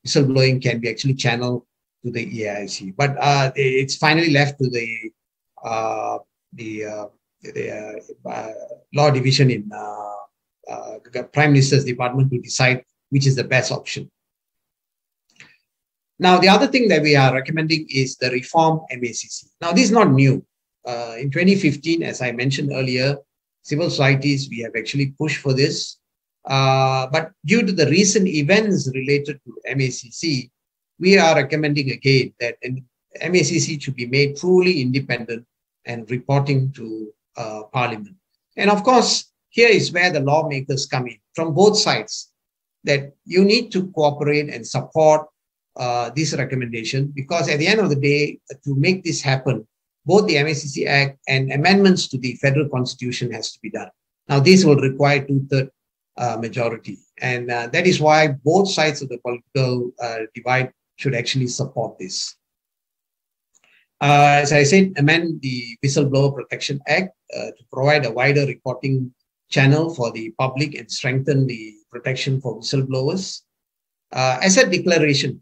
Speaker 1: whistleblowing can be actually channeled to the EAIC. But it's finally left to the law division in Prime Minister's Department to decide which is the best option. Now, the other thing that we are recommending is the reform MACC. Now, this is not new. In 2015, as I mentioned earlier, civil societies, we have actually pushed for this. But due to the recent events related to MACC, we are recommending again that MACC should be made truly independent and reporting to Parliament. And of course, here is where the lawmakers come in from both sides, that you need to cooperate and support this recommendation, because at the end of the day, to make this happen, both the MACC Act and amendments to the federal constitution has to be done. Now, this will require 2/3 majority. And that is why both sides of the political divide should actually support this. As I said, amend the Whistleblower Protection Act to provide a wider reporting channel for the public and strengthen the protection for whistleblowers. Asset declaration.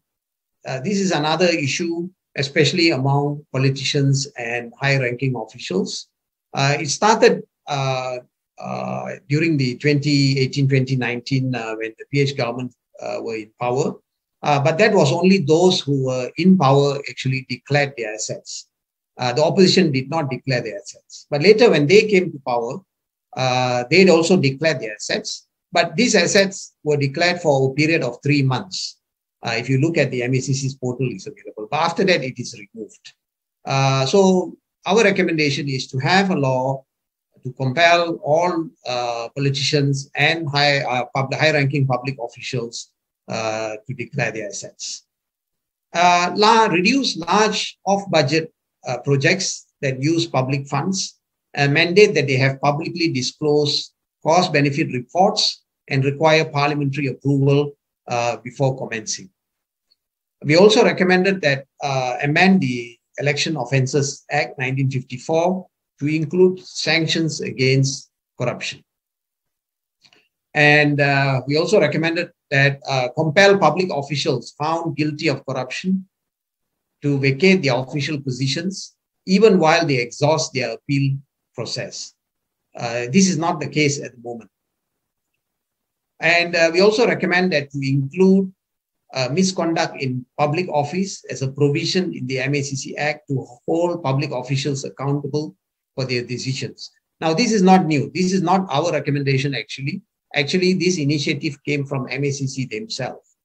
Speaker 1: This is another issue, especially among politicians and high-ranking officials. It started during the 2018-2019 when the PH government were in power. But that was only those who were in power actually declared their assets. The opposition did not declare their assets. But later when they came to power, they'd also declared their assets. But these assets were declared for a period of 3 months. If you look at the MACC's portal, it's available. But after that, it is removed. So our recommendation is to have a law to compel all politicians and high-ranking public officials to declare their assets. Reduce large off-budget projects that use public funds, and mandate that they have publicly disclosed cost-benefit reports and require parliamentary approval before commencing. We also recommended that amend the Election Offences Act 1954 to include sanctions against corruption. And we also recommended that compel public officials found guilty of corruption to vacate their official positions, even while they exhaust their appeal process. This is not the case at the moment. And we also recommend that we include misconduct in public office as a provision in the MACC Act to hold public officials accountable for their decisions. Now, this is not new. This is not our recommendation, actually. Actually, this initiative came from MACC themselves.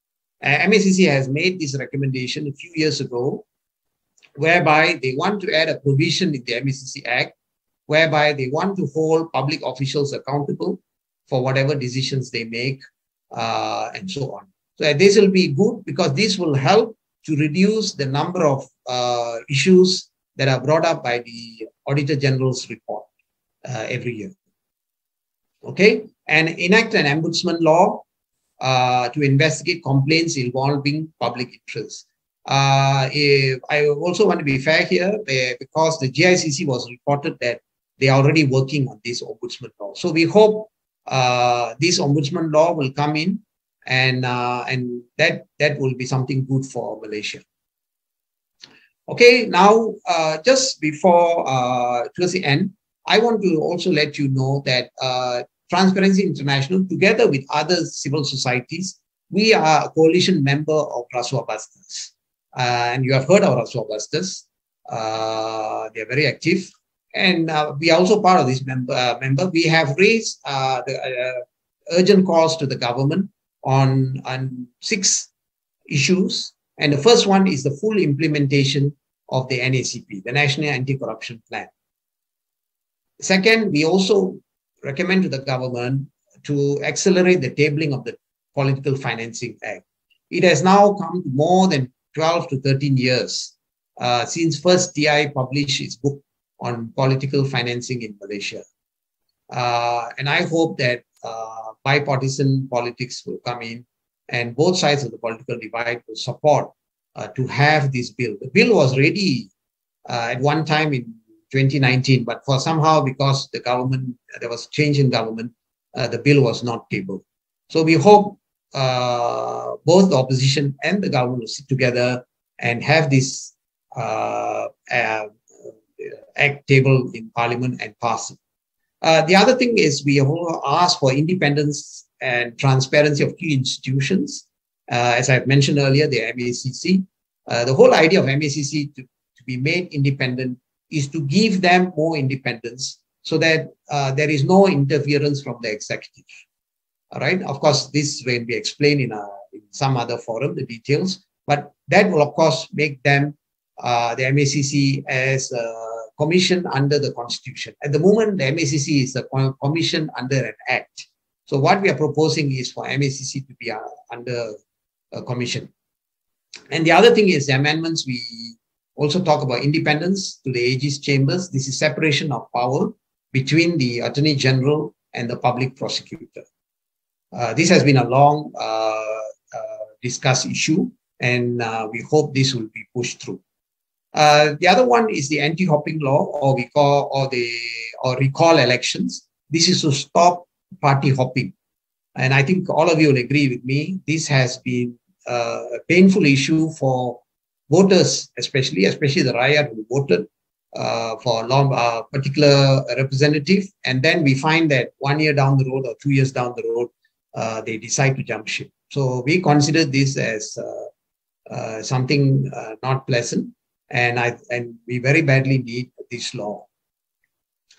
Speaker 1: MACC has made this recommendation a few years ago, whereby they want to add a provision in the MACC Act, whereby they want to hold public officials accountable for whatever decisions they make, and so on. So this will be good because this will help to reduce the number of issues that are brought up by the Auditor General's report every year. Okay, and enact an ombudsman law to investigate complaints involving public interest. I also want to be fair here because the GICC was reported that they are already working on this ombudsman law. So we hope this ombudsman law will come in, and that will be something good for Malaysia. Okay, now just before towards the end, I want to also let you know that Transparency International, together with other civil societies, we are a coalition member of Rasuah Busters. And you have heard of Rasuah Busters. They are very active. And we are also part of this member. We have raised the urgent calls to the government on 6 issues. And the first one is the full implementation of the NACP, the National Anti-Corruption Plan. Second, we also recommend to the government to accelerate the tabling of the Political Financing Act. It has now come to more than 12 to 13 years since first TI published its book on political financing in Malaysia. And I hope that bipartisan politics will come in and both sides of the political divide will support to have this bill. The bill was ready at one time in 2019, but for somehow, because the government, there was change in government, the bill was not tabled. So we hope both the opposition and the government will sit together and have this act tabled in Parliament and pass it. The other thing is we ask for independence and transparency of key institutions. As I've mentioned earlier, the MACC. The whole idea of MACC to be made independent is to give them more independence so that there is no interference from the executive. All right. Of course, this will be explained in some other forum, the details, but that will, of course, make them, the MACC, as a commission under the Constitution. At the moment, the MACC is a commission under an act. So what we are proposing is for MACC to be under a commission. And the other thing is the amendments, we also talk about independence to the AG's chambers. This is separation of power between the Attorney General and the public prosecutor. This has been a long discussed issue, and we hope this will be pushed through. The other one is the anti-hopping law, or we call, or recall elections. This is to stop party hopping. And I think all of you will agree with me. This has been a painful issue for voters, especially the Rakyat who voted for a particular representative, and then we find that 1 year down the road or 2 years down the road, they decide to jump ship. So we consider this as something not pleasant, and we very badly need this law.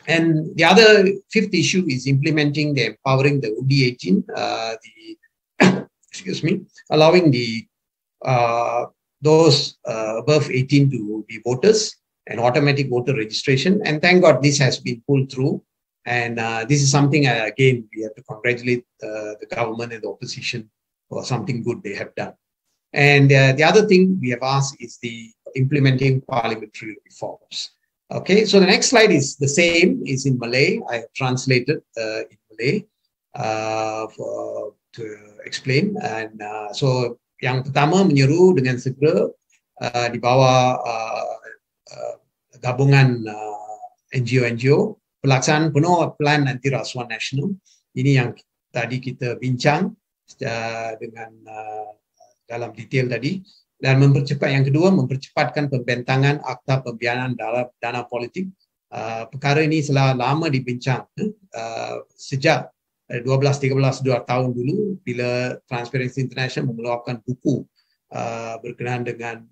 Speaker 1: And the other fifth issue is implementing the empowering the UDI 18, excuse me, allowing the those above 18 to be voters and automatic voter registration. And thank God this has been pulled through. And this is something, again, we have to congratulate the government and the opposition for something good they have done. And the other thing we have asked is the implementing parliamentary reforms. Okay, so the next slide is the same, is in Malay. I have translated in Malay to explain. And so yang pertama menyeru dengan segera di bawah gabungan NGO-NGO pelaksanaan penuh plan anti rasuah nasional. Ini yang tadi kita bincang dengan dalam detail tadi. Dan yang kedua, mempercepatkan pembentangan Akta Pembiayaan Dana Politik. Perkara ini telah lama dibincang sejak 12-13 tahun dulu bila Transparency International mengeluarkan buku berkenaan dengan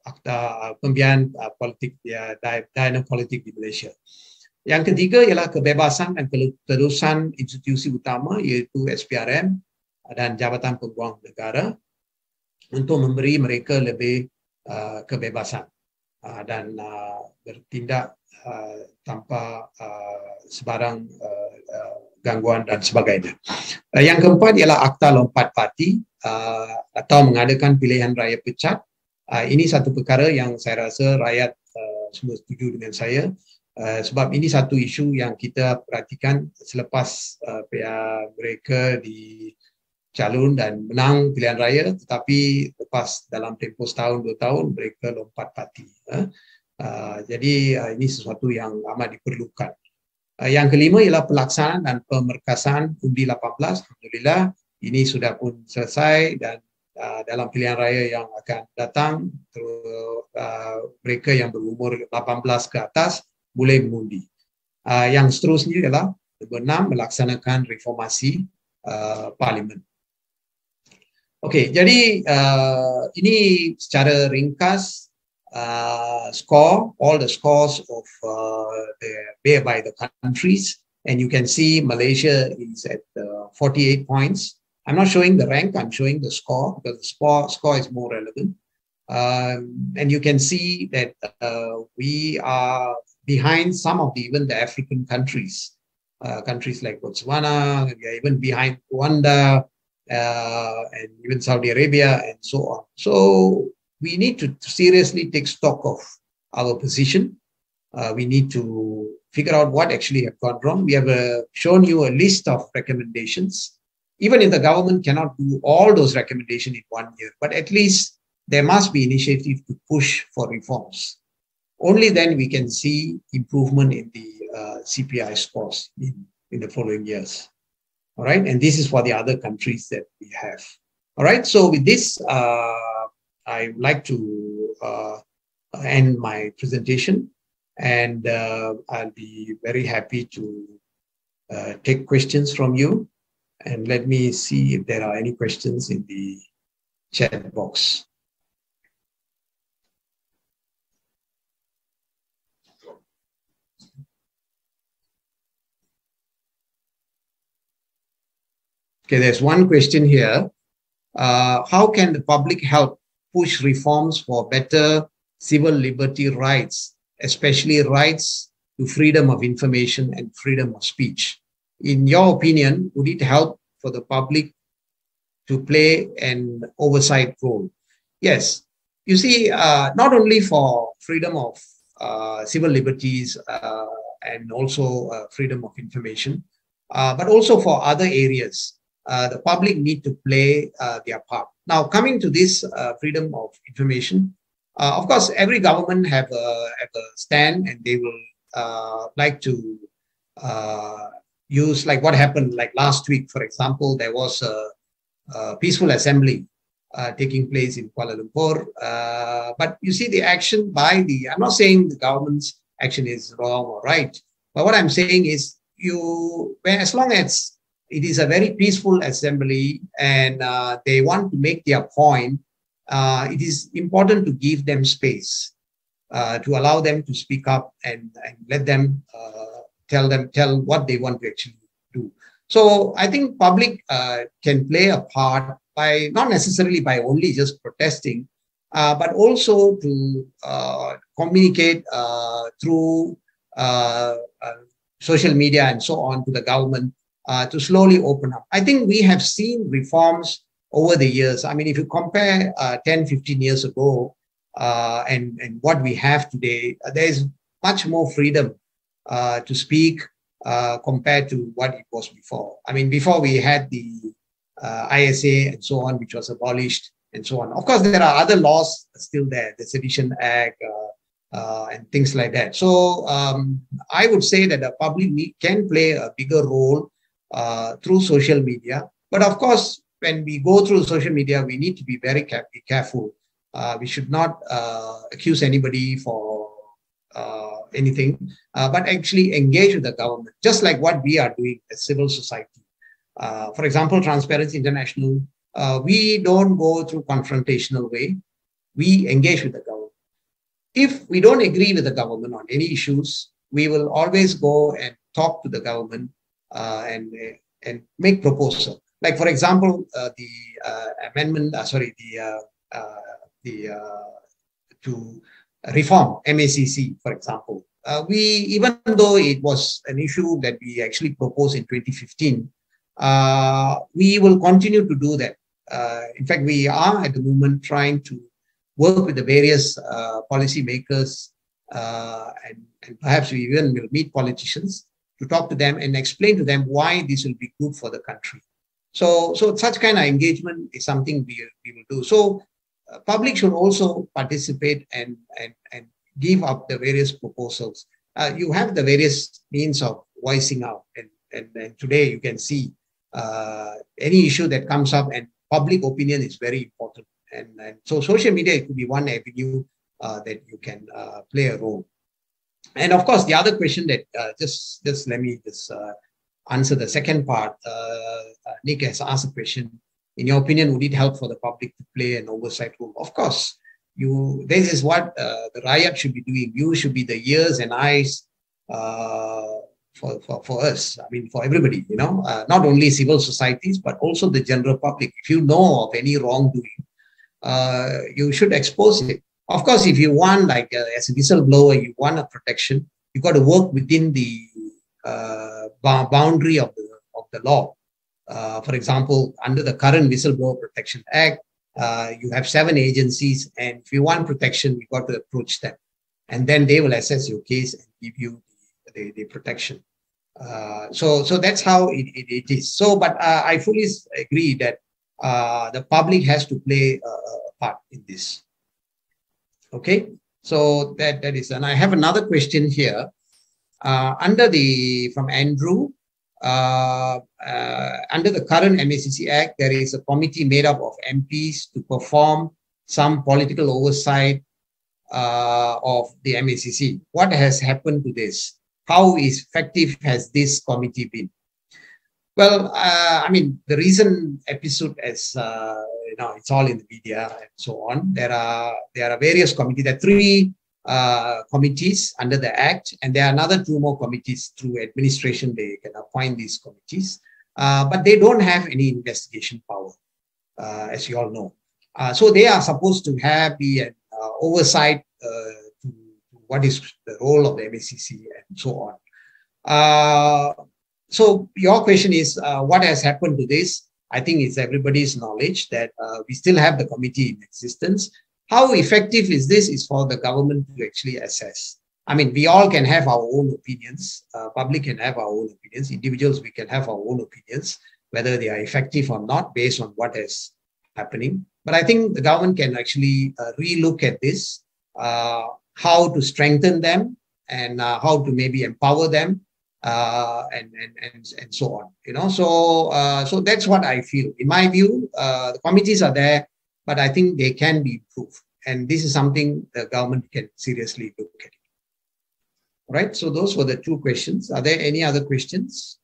Speaker 1: Akta Pembiayaan Politik Dana Politik di Malaysia. Yang ketiga ialah kebebasan dan keterusan institusi utama iaitu SPRM dan Jabatan Peguam Negara untuk memberi mereka lebih kebebasan dan bertindak tanpa sebarang gangguan dan sebagainya. Yang keempat ialah Akta Lompat Parti atau mengadakan pilihan raya pecat. Ini satu perkara yang saya rasa rakyat semua setuju dengan saya, sebab ini satu isu yang kita perhatikan selepas mereka calon dan menang pilihan raya, tetapi lepas dalam tempoh setahun, 2 tahun mereka lompat parti. Jadi ini sesuatu yang amat diperlukan. Yang kelima ialah pelaksanaan dan pemerkasaan undi 18. Alhamdulillah ini sudah pun selesai, dan dalam pilihan raya yang akan datang mereka yang berumur 18 ke atas boleh mengundi. Yang seterusnya ialah nombor 6, melaksanakan reformasi parlimen. Okey, jadi ini secara ringkas score, all the scores of by the countries, and you can see Malaysia is at 48 points. I'm not showing the rank, I'm showing the score because the score is more relevant. And you can see that we are behind some of even the African countries, countries like Botswana, we are even behind Rwanda, and even Saudi Arabia and so on. So we need to seriously take stock of our position. We need to figure out what actually have gone wrong. We have shown you a list of recommendations. Even if the government cannot do all those recommendations in 1 year, but at least there must be initiative to push for reforms. Only then we can see improvement in the CPI scores in the following years. All right, and this is for the other countries that we have. All right, so with this, I would like to end my presentation, and I'll be very happy to take questions from you. And let me see if there are any questions in the chat box. Okay, there's one question here. How can the public help push reforms for better civil liberty rights, especially rights to freedom of information and freedom of speech? In your opinion, would it help for the public to play an oversight role? Yes. You see, not only for freedom of civil liberties and also freedom of information, but also for other areas. The public need to play their part. Now, coming to this freedom of information, of course, every government have a stand, and they will like to use, like what happened like last week, for example, there was a peaceful assembly taking place in Kuala Lumpur. But you see the action by I'm not saying the government's action is wrong or right, but what I'm saying is as long as it is a very peaceful assembly and they want to make their point, it is important to give them space, to allow them to speak up and let them tell what they want to actually do. So I think public can play a part by not necessarily by only just protesting, but also to communicate through social media and so on to the government to slowly open up. I think we have seen reforms over the years. I mean, if you compare 10, 15 years ago and what we have today, there's much more freedom to speak compared to what it was before. I mean, before we had the ISA and so on, which was abolished and so on. Of course, there are other laws still there, the Sedition Act and things like that. So I would say that the public can play a bigger role through social media. But of course, when we go through social media, we need to be very careful. We should not accuse anybody for anything, but actually engage with the government, just like what we are doing as civil society. For example, Transparency International, we don't go through confrontational way. We engage with the government. If we don't agree with the government on any issues, we will always go and talk to the government and make proposals. Like, for example, the amendment, to reform MACC, for example. Even though it was an issue that we actually proposed in 2015, we will continue to do that. In fact, we are at the moment trying to work with the various policymakers and perhaps we even will meet politicians to talk to them and explain to them why this will be good for the country. So such kind of engagement is something we will do. So public should also participate and give up the various proposals. You have the various means of voicing out, and today you can see any issue that comes up, and public opinion is very important. And so social media could be one avenue that you can play a role. And of course, the other question that just let me answer the second part. Nick has asked a question. In your opinion, would it help for the public to play an oversight role? Of course, this is what the Rakyat should be doing. You should be the ears and eyes for us. I mean, for everybody, not only civil societies, but also the general public. If you know of any wrongdoing, you should expose it. Of course, if you want, like as a whistleblower, you want a protection, you got to work within the boundary of the law. For example, under the current Whistleblower Protection Act, you have 7 agencies, and if you want protection, you got to approach them, and then they will assess your case and give you the protection. So that's how it is. So, but I fully agree that the public has to play a part in this. Okay, so that is, and I have another question here. From Andrew, under the current MACC Act, there is a committee made up of MPs to perform some political oversight of the MACC. What has happened to this? How effective has this committee been? Well, I mean, the recent episode, as it's all in the media and so on. There are various committees. There are 3 committees under the Act, and there are another 2 more committees through administration. They can appoint these committees, but they don't have any investigation power, as you all know. So they are supposed to have the oversight to what is the role of the MACC and so on. So your question is, what has happened to this? I think it's everybody's knowledge that we still have the committee in existence. How effective is this is for the government to actually assess. I mean, we all can have our own opinions. Public can have our own opinions. Individuals, we can have our own opinions, whether they are effective or not based on what is happening. But I think the government can actually relook at this, how to strengthen them and how to maybe empower them and so on. So that's what I feel. In my view, the committees are there but I think they can be improved. And this is something the government can seriously look at. All right, so those were the two questions. Are there any other questions?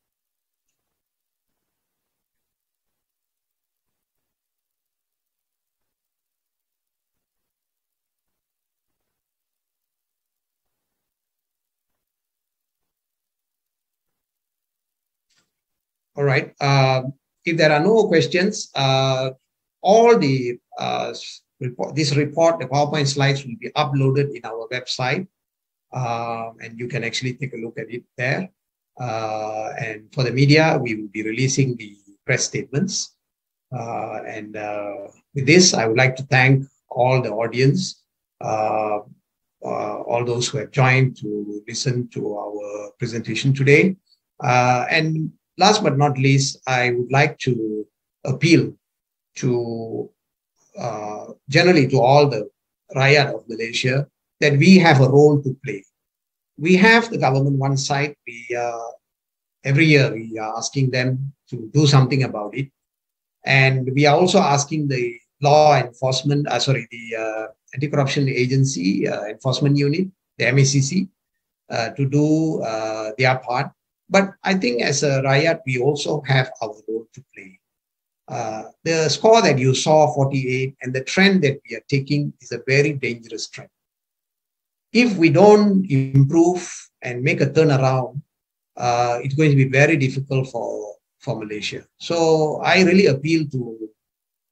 Speaker 1: All right. If there are no questions, all the this report, the PowerPoint slides will be uploaded in our website, and you can actually take a look at it there. And for the media, we will be releasing the press statements. With this, I would like to thank all the audience, all those who have joined to listen to our presentation today. And last but not least, I would like to appeal to generally to all the rakyat of Malaysia that we have a role to play. We have the government one side. Every year we are asking them to do something about it. And we are also asking the law enforcement, the Anti-Corruption Agency Enforcement Unit, the MACC, to do their part. But I think as a rakyat, we also have our role to play. The score that you saw, 48, and the trend that we are taking is a very dangerous trend. If we don't improve and make a turnaround, it's going to be very difficult for Malaysia. So I really appeal to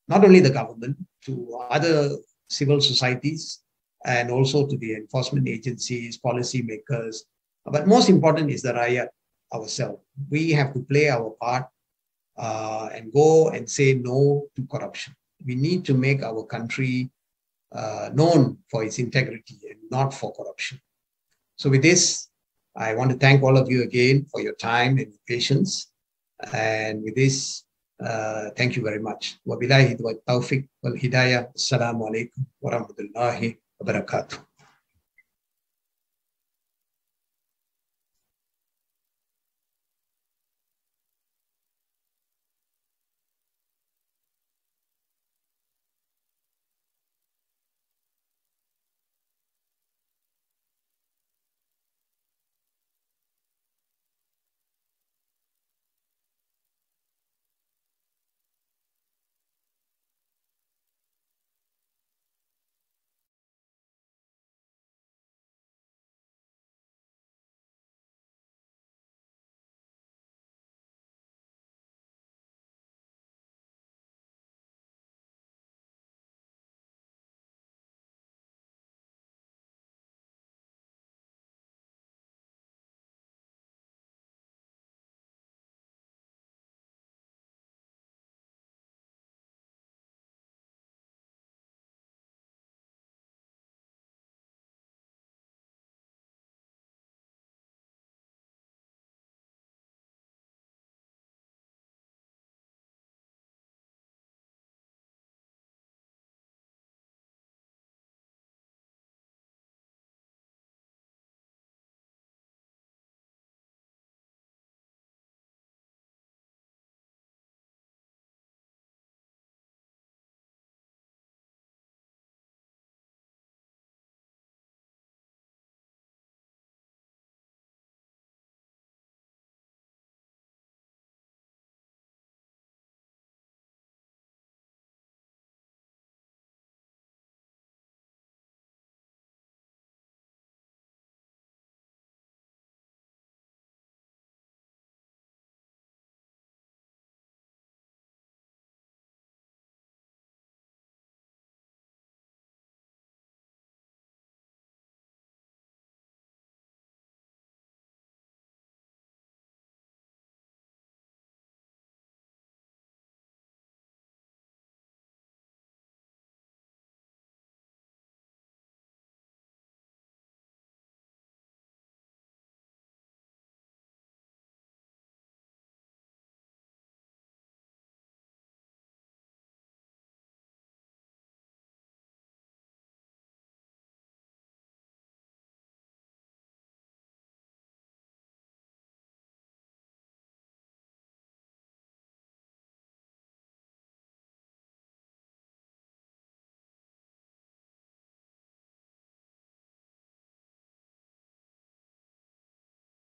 Speaker 1: not only the government, to other civil societies, and also to the enforcement agencies, policymakers. But most important is the rakyat ourselves. We have to play our part and go and say no to corruption. We need to make our country known for its integrity and not for corruption. So with this, I want to thank all of you again for your time and patience. And with this, thank you very much. Wabillahi wa taufiq wal hidayah. Assalamu alaikum wa rahmatullahi wa barakatuh.